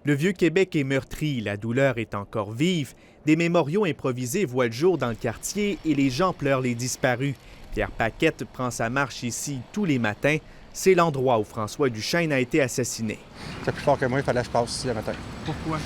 Le Vieux-Québec est meurtri, la douleur est encore vive. Des mémoriaux improvisés voient le jour dans le quartier et les gens pleurent les disparus. Pierre Paquette prend sa marche ici tous les matins. C'est l'endroit où François Duchesne a été assassiné. C'est plus fort que moi, il fallait que je passe ici le matin. Pourquoi?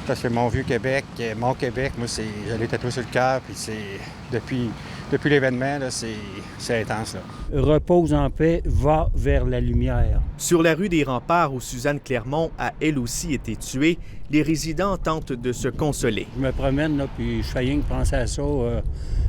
Parce que mon Vieux-Québec, mon Québec, moi, je l'ai tatoué sur le cœur, puis depuis l'événement, là, c'est intense, là. Repose en paix, va vers la lumière. Sur la rue des Remparts, où Suzanne Clermont a elle aussi été tuée, les résidents tentent de se consoler. Je me promène, là, puis je fais rien que penser à ça.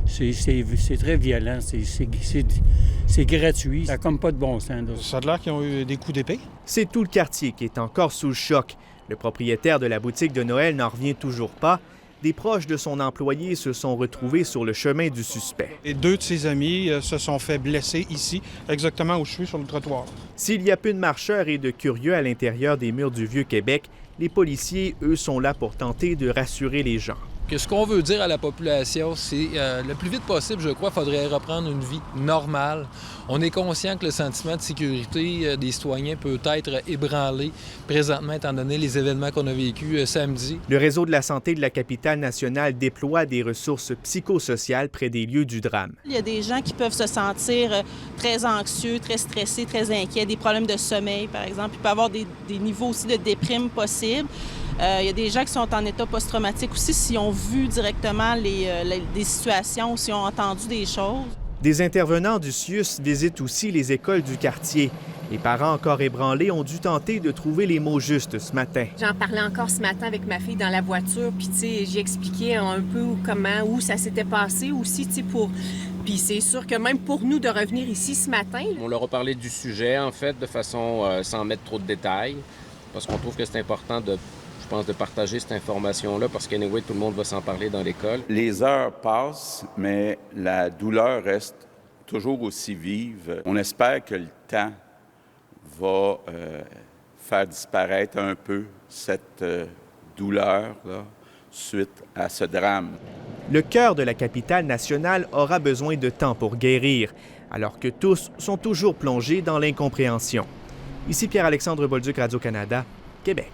C'est très violent, c'est gratuit, ça n'a comme pas de bon sens. Là. Ça a l'air qu'ils ont eu des coups d'épée? C'est tout le quartier qui est encore sous le choc. Le propriétaire de la boutique de Noël n'en revient toujours pas. Des proches de son employé se sont retrouvés sur le chemin du suspect. Et 2 de ses amis se sont fait blesser ici, exactement où je suis sur le trottoir. S'il y a peu de marcheurs et de curieux à l'intérieur des murs du Vieux-Québec, les policiers, eux, sont là pour tenter de rassurer les gens. Ce qu'on veut dire à la population, c'est le plus vite possible, je crois, il faudrait reprendre une vie normale. On est conscient que le sentiment de sécurité des citoyens peut être ébranlé présentement, étant donné les événements qu'on a vécus samedi. Le réseau de la santé de la capitale nationale déploie des ressources psychosociales près des lieux du drame. Il y a des gens qui peuvent se sentir très anxieux, très stressés, très inquiets, des problèmes de sommeil, par exemple. Il peut y avoir des niveaux aussi de déprime possibles. Il y a des gens qui sont en état post-traumatique aussi s'ils ont vu directement des situations ou s'ils ont entendu des choses. Des intervenants du CIUS visitent aussi les écoles du quartier. Les parents encore ébranlés ont dû tenter de trouver les mots justes ce matin. J'en parlais encore ce matin avec ma fille dans la voiture, puis tu sais, j'ai expliqué un peu où ça s'était passé aussi, tu sais, Puis c'est sûr que même pour nous de revenir ici ce matin... On leur a parlé du sujet, en fait, de façon sans mettre trop de détails, parce qu'on trouve que c'est important de partager cette information-là, parce qu'anyway, tout le monde va s'en parler dans l'école. Les heures passent, mais la douleur reste toujours aussi vive. On espère que le temps va faire disparaître un peu cette douleur-là suite à ce drame. Le cœur de la capitale nationale aura besoin de temps pour guérir, alors que tous sont toujours plongés dans l'incompréhension. Ici Pierre-Alexandre Bolduc, Radio-Canada, Québec.